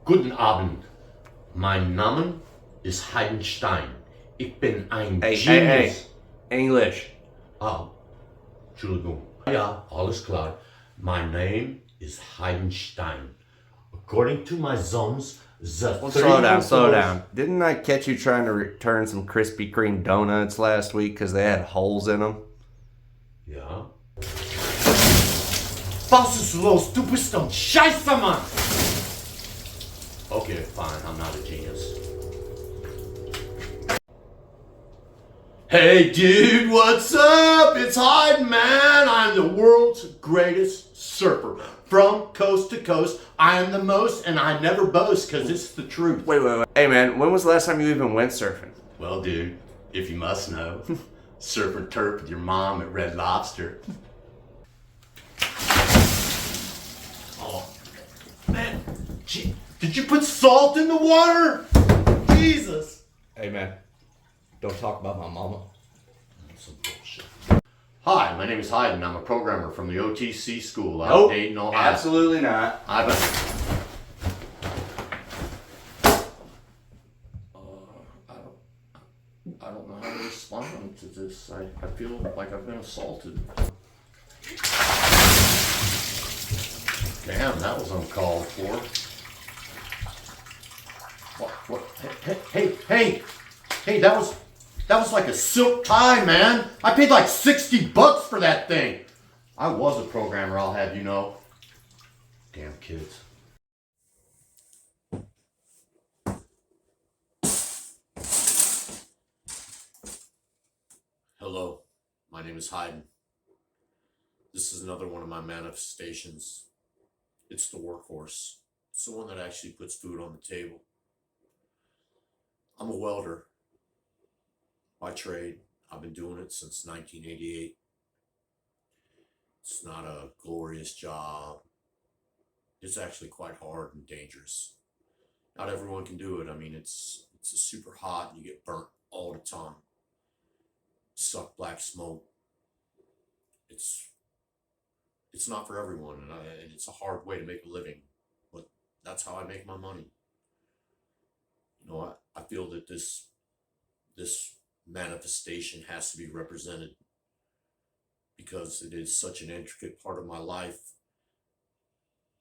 Guten Abend. Mein Name ist Einstein. Ich bin ein Hey, Genius. English. Ah, Entschuldigung. Ja, alles klar. My name is Einstein. According to my zones, the Well, three slow down. Didn't I catch you trying to return some Krispy Kreme donuts last week because they had holes in them? Ja. Was ist los? Du bist ein Scheiße, Mann! Okay, fine. I'm not a genius. Hey, dude, what's up? It's Hyde, man. I'm the world's greatest surfer. From coast to coast, I am the most, and I never boast because it's the truth. Wait. Hey, man, when was the last time you even went surfing? Well, dude, if you must know, surfing turf with your mom at Red Lobster. Oh, man. Gee, did you put salt in the water? Jesus. Hey, man, don't talk about my mama. Some bullshit. Hi, my name is Hyde, and I'm a programmer from the OTC school out of Dayton, Ohio. Absolutely not. I don't know how to respond to this. I feel like I've been assaulted. Damn, that was uncalled for. What? Hey, that was like a silk tie, man. I paid like $60 for that thing. I was a programmer, I'll have you know. Damn kids. Hello, my name is Hayden. This is another one of my manifestations. It's the workhorse. It's the one that actually puts food on the table. I'm a welder by trade. I've been doing it since 1988. It's not a glorious job. It's actually quite hard and dangerous. Not everyone can do it. I mean, it's super hot and you get burnt all the time. Suck black smoke. It's not for everyone, and it's a hard way to make a living, but that's how I make my money. You know, I feel that this manifestation has to be represented because it is such an intricate part of my life,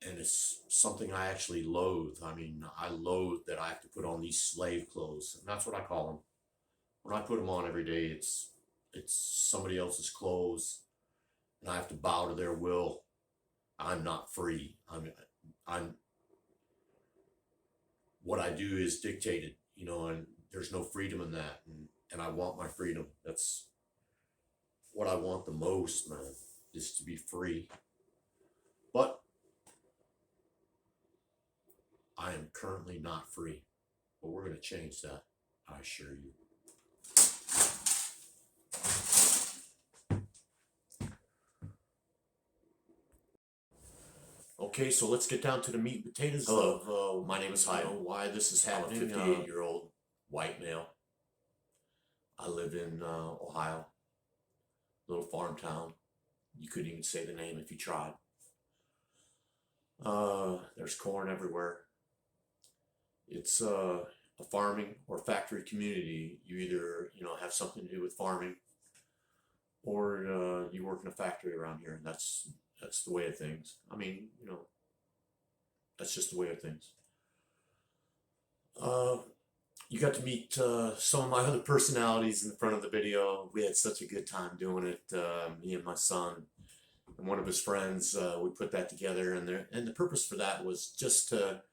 and it's something I actually loathe. I mean, I loathe that I have to put on these slave clothes, and that's what I call them. When I put them on every day, it's somebody else's clothes, and I have to bow to their will. I'm not free. I'm what I do is dictated, you know, and there's no freedom in that, and I want my freedom. That's what I want the most, man, is to be free. But I am currently not free. But we're going to change that, I assure you. Okay, so let's get down to the meat and potatoes. Hello, my name is Hyde. Why this is happening? I'm a 58-year-old white male. I live in Ohio, little farm town. You couldn't even say the name if you tried. There's corn everywhere. It's a farming or factory community. You either have something to do with farming, or you work in a factory around here, and that's the way of things. I mean, that's just the way of things. You got to meet some of my other personalities in the front of the video. We had such a good time doing it. Me and my son and one of his friends. We put that together, and the purpose for that was just to,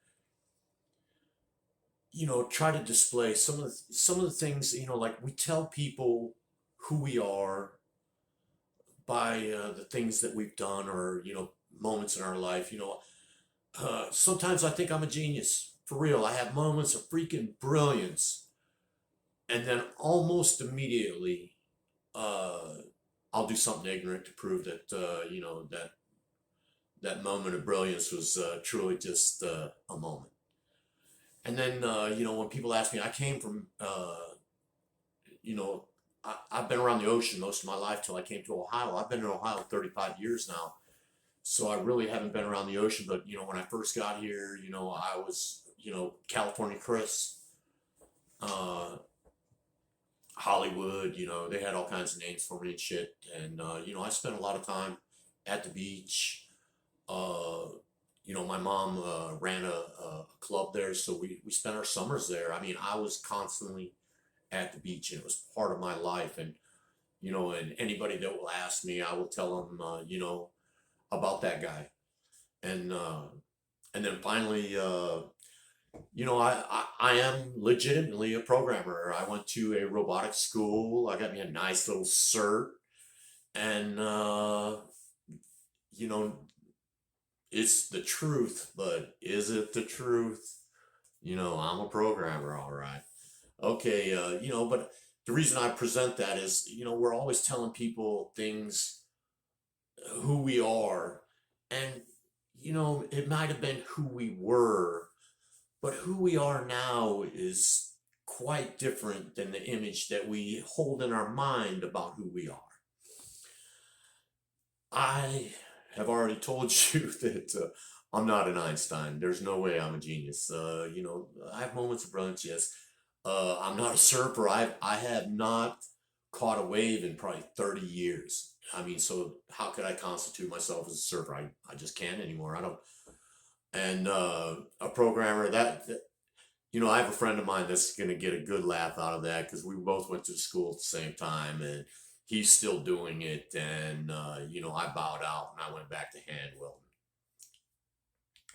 try to display some of the things. Like we tell people who we are by the things that we've done, or moments in our life. Sometimes I think I'm a genius. For real, I have moments of freaking brilliance, and then almost immediately, I'll do something ignorant to prove that that moment of brilliance was truly just a moment. And then when people ask me, I came from I've been around the ocean most of my life till I came to Ohio. I've been in Ohio 35 years now. So I really haven't been around the ocean, but when I first got here, I was, California Chris, uh, Hollywood, they had all kinds of names for me and shit. And, I spent a lot of time at the beach. Uh, my mom ran a club there, so we spent our summers there. I mean, I was constantly at the beach, and it was part of my life. And anybody that will ask me, I will tell them, about that guy. And then finally, I am legitimately a programmer. I went to a robotics school. I got me a nice little cert. And, you know, it's the truth, but is it the truth? I'm a programmer, all right. Okay, but the reason I present that is, we're always telling people things, who we are. And, it might have been who we were, but who we are now is quite different than the image that we hold in our mind about who we are. I have already told you that I'm not an Einstein. There's no way I'm a genius. I have moments of brilliance, yes. I'm not a surfer. I have not caught a wave in probably 30 years. I mean, so how could I constitute myself as a surfer? I just can't anymore. I don't. And a programmer I have a friend of mine that's going to get a good laugh out of that because we both went to school at the same time, and he's still doing it. And, I bowed out and I went back to hand welding.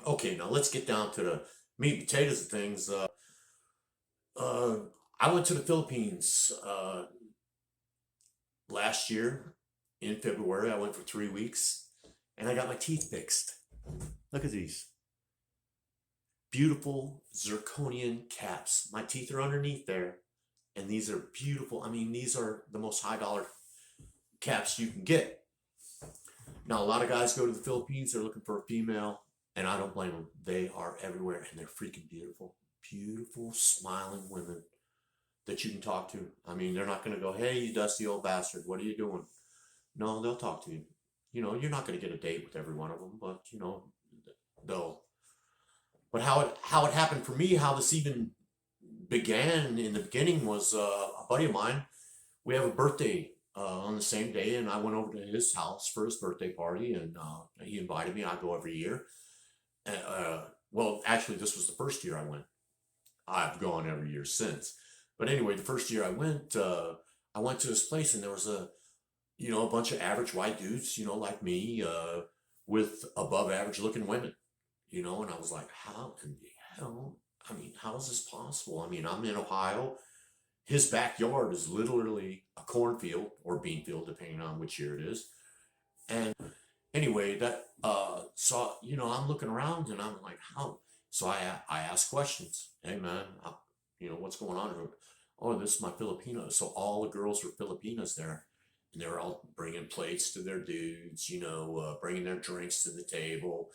Okay, now let's get down to the meat and potatoes of things. Uh, I went to the Philippines last year in February. I went for 3 weeks and I got my teeth fixed. Look at these beautiful zirconian caps. My teeth are underneath there, and these are beautiful. I mean, these are the most high dollar caps you can get. Now, a lot of guys go to the Philippines, they're looking for a female, and I don't blame them. They are everywhere, and they're freaking beautiful. Beautiful, smiling women that you can talk to. I mean, they're not going to go, hey, you dusty old bastard, what are you doing? No, they'll talk to you. You're not going to get a date with every one of them, but, they'll. But how it happened for me, how this even began in the beginning was a buddy of mine. We have a birthday on the same day, and I went over to his house for his birthday party, and he invited me. I go every year. Well, actually, this was the first year I went. I've gone every year since. But anyway, the first year I went to this place, and there was a bunch of average white dudes, like me, with above average looking women. And I was like, how in the hell? I mean, how is this possible? I mean, I'm in Ohio. His backyard is literally a cornfield or bean field, depending on which year it is. And anyway, so, I'm looking around and I'm like, how? So I ask questions. Hey, man, what's going on here? Oh, this is my Filipino. So all the girls were Filipinas there. And they're all bringing plates to their dudes, bringing their drinks to the table.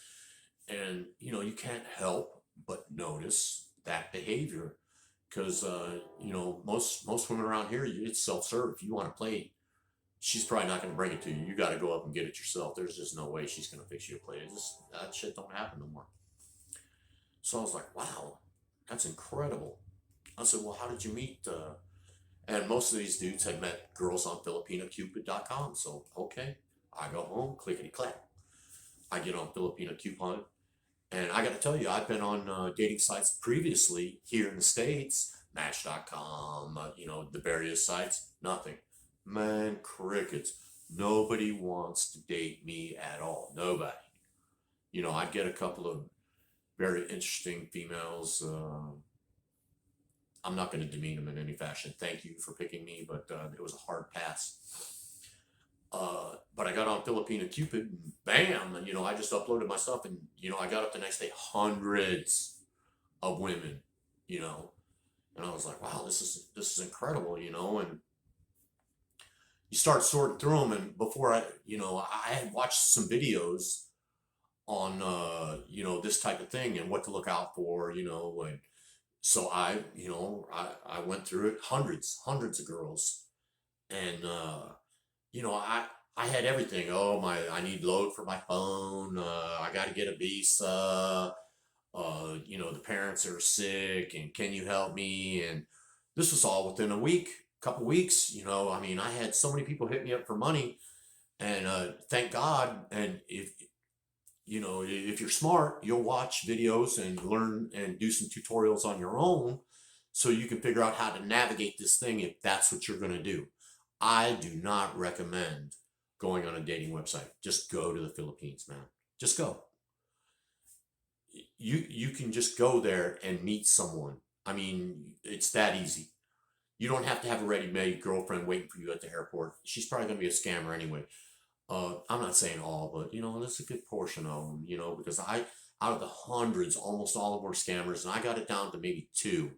And, you can't help but notice that behavior because, most women around here, it's self-serve. If you want a plate, she's probably not going to bring it to you. You got to go up and get it yourself. There's just no way she's going to fix you a plate. That shit don't happen no more. So I was like, wow, that's incredible. I said, well, how did you meet? And most of these dudes had met girls on FilipinoCupid.com. So, okay, I go home, clickety clack. I get on Filipino Coupon. And I got to tell you, I've been on dating sites previously here in the States, Match.com, the various sites, nothing. Man, crickets. Nobody wants to date me at all. Nobody. I'd get a couple of very interesting females. I'm not going to demean them in any fashion. Thank you for picking me, but it was a hard pass. But I got on Filipino Cupid, and bam, I just uploaded my stuff, and I got up the next day, hundreds of women, and I was like, wow, this is incredible, and you start sorting through them, and before I had watched some videos on this type of thing and what to look out for, and so I went through it, hundreds of girls, and I had everything. Oh I need load for my phone. I got to get a visa. the parents are sick and can you help me? And this was all within a week, couple weeks. I mean, I had so many people hit me up for money, and thank God. And if you're smart, you'll watch videos and learn and do some tutorials on your own so you can figure out how to navigate this thing if that's what you're going to do. I do not recommend going on a dating website. Just go to the Philippines, man. Just go. You can just go there and meet someone. I mean, it's that easy. You don't have to have a ready-made girlfriend waiting for you at the airport. She's probably going to be a scammer anyway. I'm not saying all, but there's a good portion of them, because out of the hundreds, almost all of them were scammers, and I got it down to maybe two.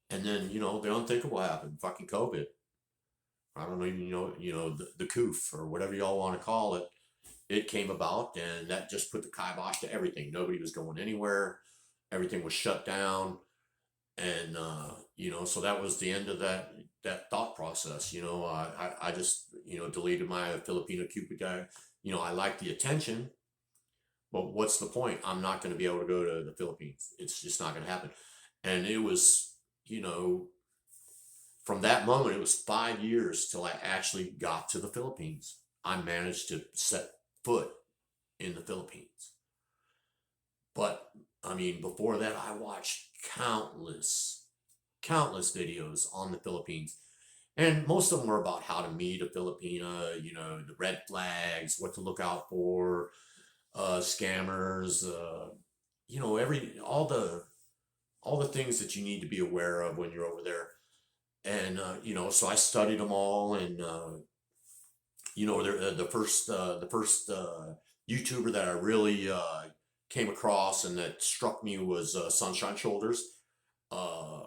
And then, the unthinkable happened, fucking COVID. I don't even the coof or whatever y'all want to call it. It came about, and that just put the kibosh to everything. Nobody was going anywhere. Everything was shut down, and so that was the end of that thought process. I just deleted my Filipino Cupid guy. I like the attention, but what's the point? I'm not going to be able to go to the Philippines. It's just not going to happen. And it was from that moment, it was 5 years till I actually got to the Philippines. I managed to set foot in the Philippines. But I mean, before that, I watched countless videos on the Philippines. And most of them were about how to meet a Filipina, the red flags, what to look out for, scammers, all the things that you need to be aware of when you're over there. And so I studied them all, and the first YouTuber that I really came across and that struck me was Sunshine Shoulders. Uh,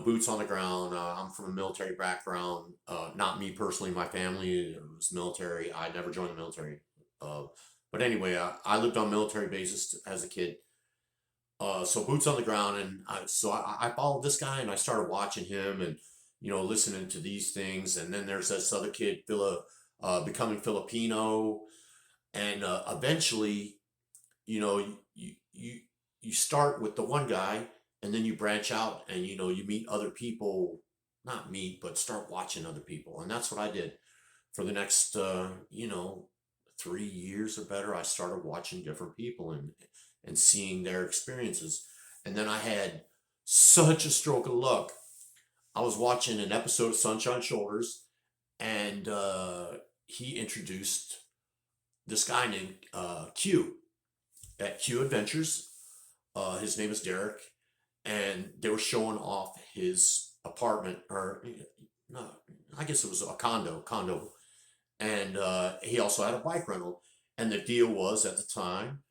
boots on the ground. I'm from a military background. Not me personally, my family was military. I never joined the military. But anyway, I lived on military bases as a kid. So boots on the ground, and I followed this guy, and I started watching him, and listening to these things. And then there's this other kid, becoming Filipino, and eventually, you start with the one guy, and then you branch out, and you meet other people, not meet, but start watching other people, and that's what I did for the next 3 years or better. I started watching different people and seeing their experiences. And then I had such a stroke of luck. I was watching an episode of Sunshine Shoulders, and he introduced this guy named Q at Q Adventures. His name is Derek, and they were showing off his apartment, or no, I guess it was a condo. And he also had a bike rental. And the deal was, at the time,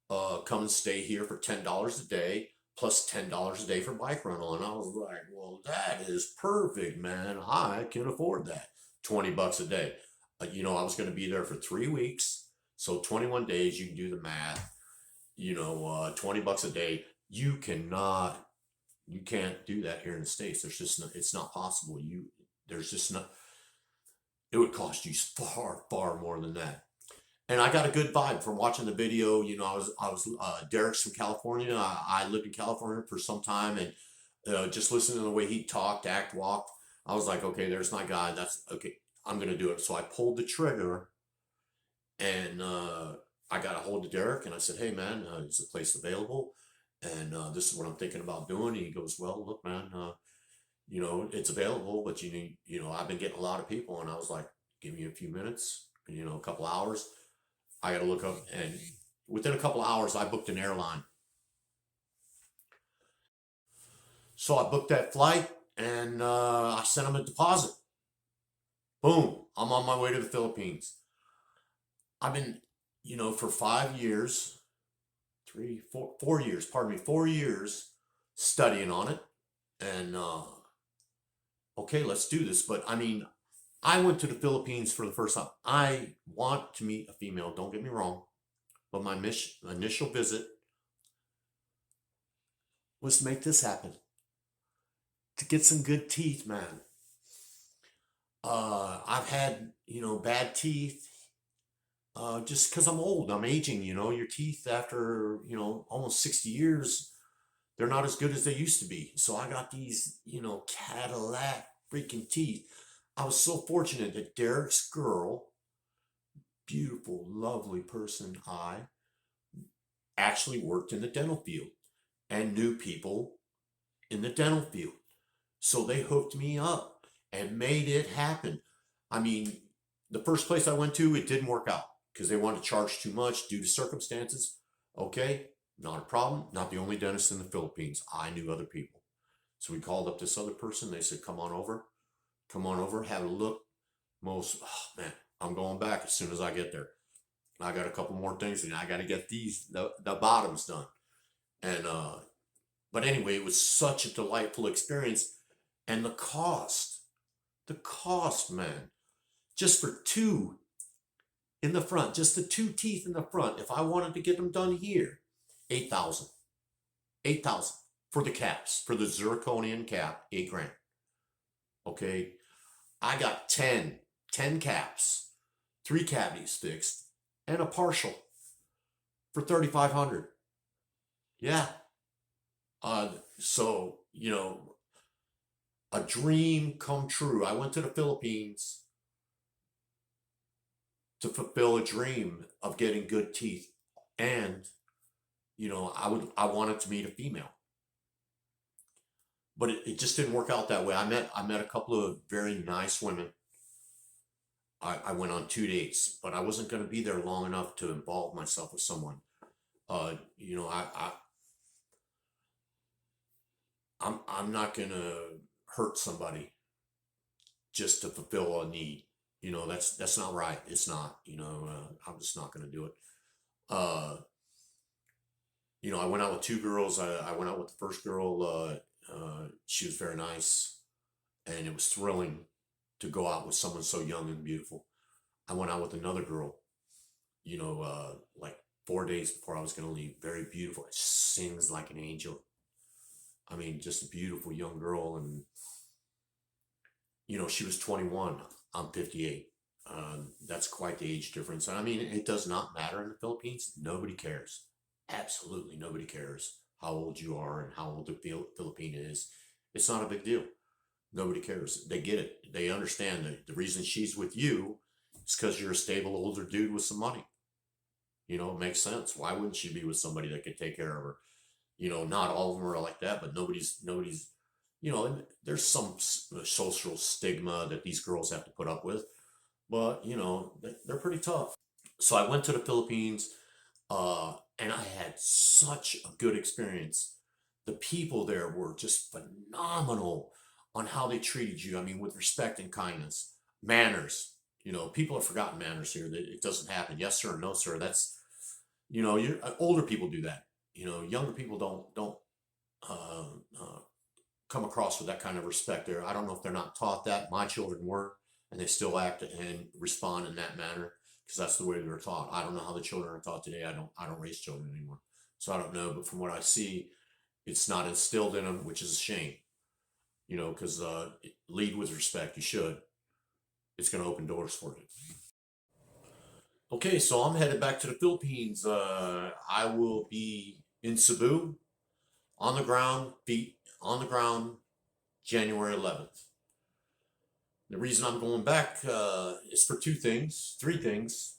come and stay here for $10 a day plus $10 a day for bike rental. And I was like, well, that is perfect, man. I can afford that. $20 a day. I was going to be there for 3 weeks. So 21 days, you can do the math. $20 a day. You can't do that here in the States. It's not possible. There's just not, it would cost you far, far more than that. And I got a good vibe from watching the video. I was Derek's from California. I lived in California for some time, and just listening to the way he talked, walked, I was like, okay, there's my guy. That's okay. I'm gonna do it. So I pulled the trigger, and I got a hold of Derek, and I said, hey man, is the place available? And this is what I'm thinking about doing. And he goes, well, look, man, it's available, but you need, I've been getting a lot of people. And I was like, give me a few minutes, a couple hours. I got to look up, and within a couple hours, I booked an airline. So I booked that flight, and I sent him a deposit. Boom, I'm on my way to the Philippines. I've been, for 5 years, 4 years, pardon me, 4 years studying on it. And okay, let's do this. But I mean, I went to the Philippines for the first time. I want to meet a female, don't get me wrong. But my initial visit was to make this happen. To get some good teeth, man. I've had, bad teeth. just because I'm old, I'm aging. Your teeth after almost 60 years, they're not as good as they used to be. So I got these Cadillac freaking teeth. I was so fortunate that Derek's girl, beautiful, lovely person, I actually worked in the dental field and knew people in the dental field. So they hooked me up and made it happen. I mean, the first place I went to, it didn't work out because they wanted to charge too much due to circumstances. Okay, not a problem. Not the only dentist in the Philippines. I knew other people. So we called up this other person. They said, come on over, have a look. Oh man, I'm going back as soon as I get there. I got a couple more things and I got to get the bottoms done. And, but anyway, it was such a delightful experience. And the cost, man, just for two in the front, just the two teeth in the front. If I wanted to get them done here, 8,000, 8,000 for the caps, for the zirconian cap, 8 grand. Okay. I got 10 caps, 3 cavities fixed and a partial for 3,500. Yeah. So, a dream come true. I went to the Philippines to fulfill a dream of getting good teeth. And, I wanted to meet a female, but it just didn't work out that way. I met a couple of very nice women. I went on 2 dates, but I wasn't going to be there long enough to involve myself with someone. I'm not going to hurt somebody just to fulfill a need. That's not right. It's not. I'm just not going to do it. Uh, I went out with 2 girls. I went out with the first girl. She was very nice, and it was thrilling to go out with someone so young and beautiful. I went out with another girl, like 4 days before I was going to leave. Very beautiful. Sings like an angel. I mean, just a beautiful young girl. And, she was 21. I'm 58. That's quite the age difference. And I mean, it does not matter in the Philippines. Nobody cares. Absolutely nobody cares how old you are and how old the Filipino is. It's not a big deal. Nobody cares. They get it. They understand that the reason she's with you is because you're a stable older dude with some money. It makes sense. Why wouldn't she be with somebody that could take care of her? Not all of them are like that, but nobody's, there's some social stigma that these girls have to put up with, but, they're pretty tough. So I went to the Philippines, and I had such a good experience. The people there were just phenomenal on how they treated you. I mean, with respect and kindness, manners. People have forgotten manners here. That it doesn't happen. Yes, sir. No, sir. That's older people do that. Younger people don't uh, uh, come across with that kind of respect there. I don't know if they're not taught that. My children were, and they still act and respond in that manner because that's the way they were taught. I don't know how the children are taught today. I don't raise children anymore, so I don't know. But from what I see, it's not instilled in them, which is a shame. Because lead with respect. You should. It's going to open doors for you. Okay, so I'm headed back to the Philippines. I will be in Cebu, on the ground, feet on the ground, January 11th. The reason I'm going back is for 2 things, 3 things,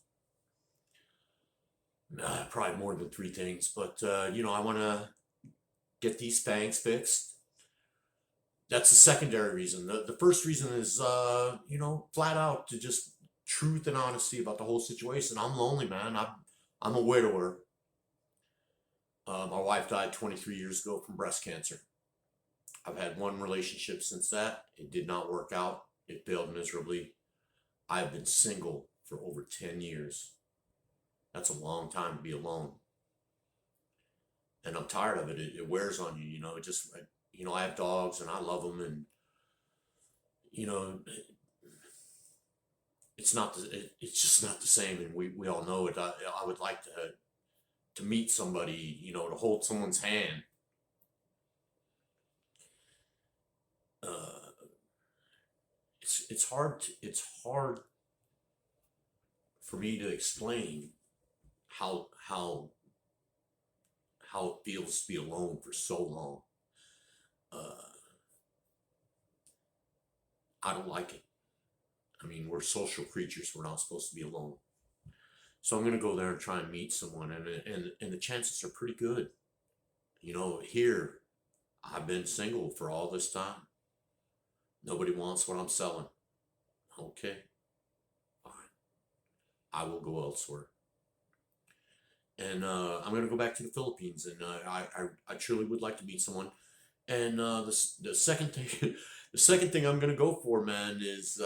probably more than 3 things, but I want to get these fangs fixed. That's the secondary reason. The first reason is, flat out to just truth and honesty about the whole situation. I'm lonely, man. I'm a widower. My wife died 23 years ago from breast cancer. I've had one relationship since that. It did not work out. It failed miserably. I've been single for over 10 years. That's a long time to be alone. And I'm tired of it. It wears on you, it just, I have dogs and I love them. And, you know, it's just not the same. And we all know it. I would like to meet somebody, to hold someone's hand. It's hard for me to explain how it feels to be alone for so long. Uh, I don't like it. I mean, we're social creatures. We're not supposed to be alone. So I'm gonna go there and try and meet someone, and the chances are pretty good. Here I've been single for all this time. Nobody wants what I'm selling. Okay, fine. I will go elsewhere. And I'm gonna go back to the Philippines, and I truly would like to meet someone. And the second thing, the second thing I'm gonna go for, man, is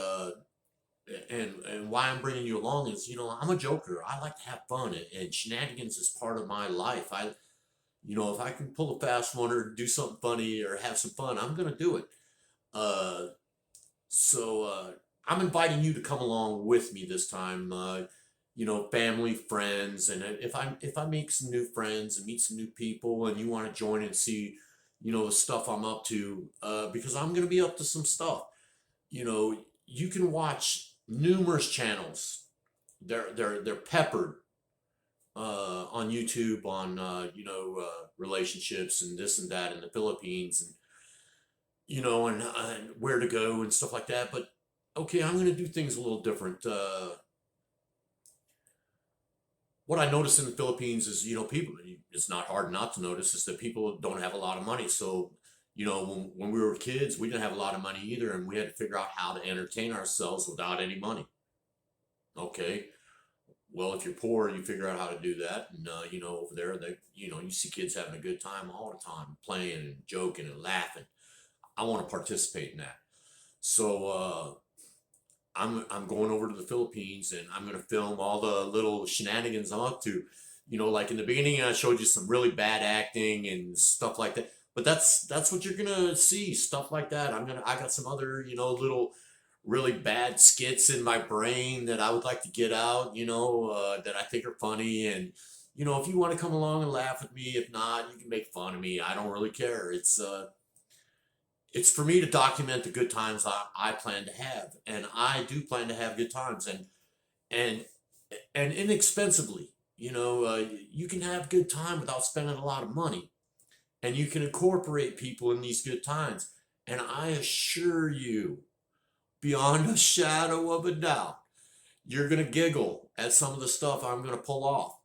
and why I'm bringing you along is, I'm a joker. I like to have fun, and shenanigans is part of my life. If I can pull a fast one or do something funny or have some fun, I'm gonna do it. Uh, so I'm inviting you to come along with me this time. Family, friends, and if I make some new friends and meet some new people, and you want to join and see, the stuff I'm up to, because I'm gonna be up to some stuff. You can watch numerous channels. They're peppered on YouTube on relationships and this and that in the Philippines, and and where to go and stuff like that. But okay, I'm gonna do things a little different. What I notice in the Philippines is, people. It's not hard not to notice is that people don't have a lot of money. So, when we were kids, we didn't have a lot of money either, and we had to figure out how to entertain ourselves without any money. Okay, well, if you're poor, you figure out how to do that, and over there, you see kids having a good time all the time, playing and joking and laughing. I want to participate in that. So I'm going over to the Philippines, and I'm going to film all the little shenanigans I'm up to. Like in the beginning, I showed you some really bad acting and stuff like that. But that's what you're gonna see, stuff like that. I got some other little really bad skits in my brain that I would like to get out. That I think are funny, and if you want to come along and laugh with me, if not, you can make fun of me. I don't really care. It's for me to document the good times I plan to have, and I do plan to have good times, and and inexpensively. You can have good time without spending a lot of money, and you can incorporate people in these good times. And I assure you, beyond a shadow of a doubt, you're gonna giggle at some of the stuff I'm gonna pull off.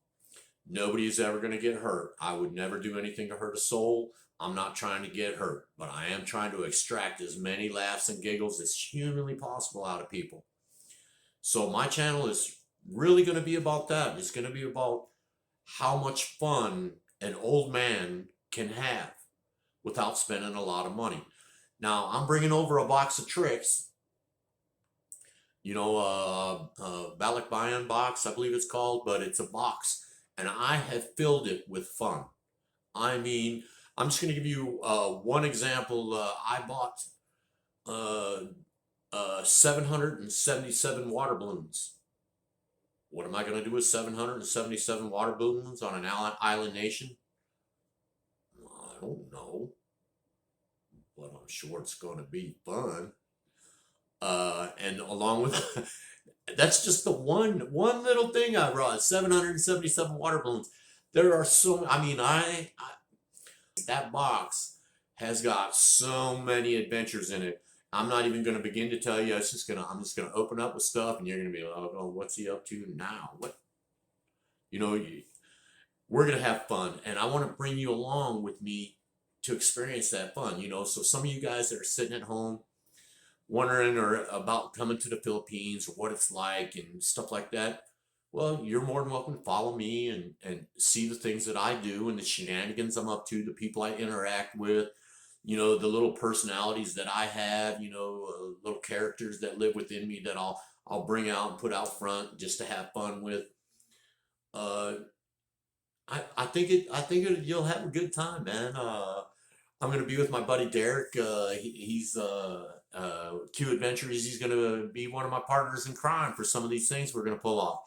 Nobody's ever going to get hurt. I would never do anything to hurt a soul. I'm not trying to get hurt, but I am trying to extract as many laughs and giggles as humanly possible out of people. So my channel is really going to be about that. It's going to be about how much fun an old man can have without spending a lot of money. Now, I'm bringing over a box of tricks, Balikbayan box, I believe it's called, but it's a box. And I have filled it with fun. I mean, I'm just going to give you one example. I bought 777 water balloons. What am I going to do with 777 water balloons on an island nation? I don't know, but I'm sure it's going to be fun. And along with that's just the one little thing I brought. 777 water balloons. There are so. I mean, that box has got so many adventures in it. I'm not even going to begin to tell you. I'm just gonna open up with stuff, and you're gonna be like, "Oh, what's he up to now?" What? We're gonna have fun, and I want to bring you along with me to experience that fun. So some of you guys that are sitting at home wondering or about coming to the Philippines or what it's like and stuff like that, well, you're more than welcome to follow me and see the things that I do and the shenanigans I'm up to, the people I interact with, the little personalities that I have, little characters that live within me that I'll bring out and put out front just to have fun with. Uh, you'll have a good time, man. I'm gonna be with my buddy Derek. He's Q Adventures. He's gonna be one of my partners in crime for some of these things we're gonna pull off.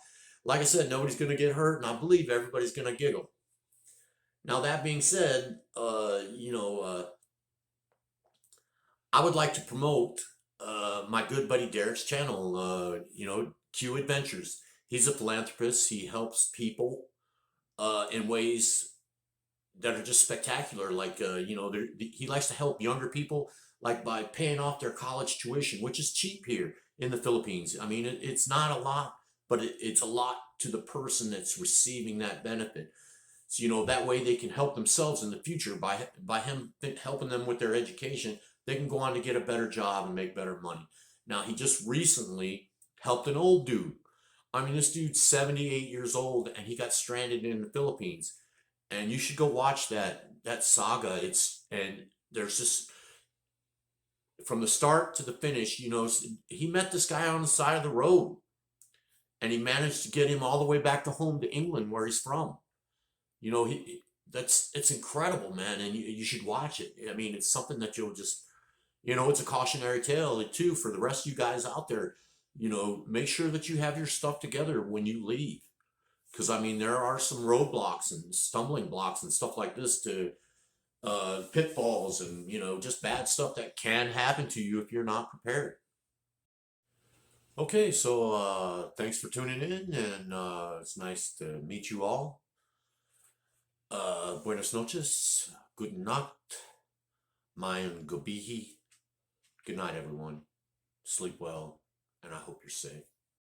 Like I said, nobody's gonna get hurt, and I believe everybody's gonna giggle. Now that being said, I would like to promote my good buddy Derek's channel. Q Adventures. He's a philanthropist. He helps people in ways that are just spectacular. Like, he likes to help younger people, like by paying off their college tuition, which is cheap here in the Philippines. I mean, it's not a lot, but it's a lot to the person that's receiving that benefit. So, that way they can help themselves in the future by him helping them with their education. They can go on to get a better job and make better money. Now, he just recently helped an old dude. I mean, this dude's 78 years old and he got stranded in the Philippines. And you should go watch that saga. And there's just from the start to the finish, he met this guy on the side of the road and he managed to get him all the way back to home to England where he's from. It's incredible, man, and you should watch it. I mean, it's something that you'll just, it's a cautionary tale too for the rest of you guys out there. Make sure that you have your stuff together when you leave, because I mean, there are some roadblocks and stumbling blocks and stuff like this to pitfalls and just bad stuff that can happen to you if you're not prepared. Okay, so thanks for tuning in, and it's nice to meet you all. Buenas noches, good nacht, mayan gabihi. Good night, everyone. Sleep well, and I hope you're safe.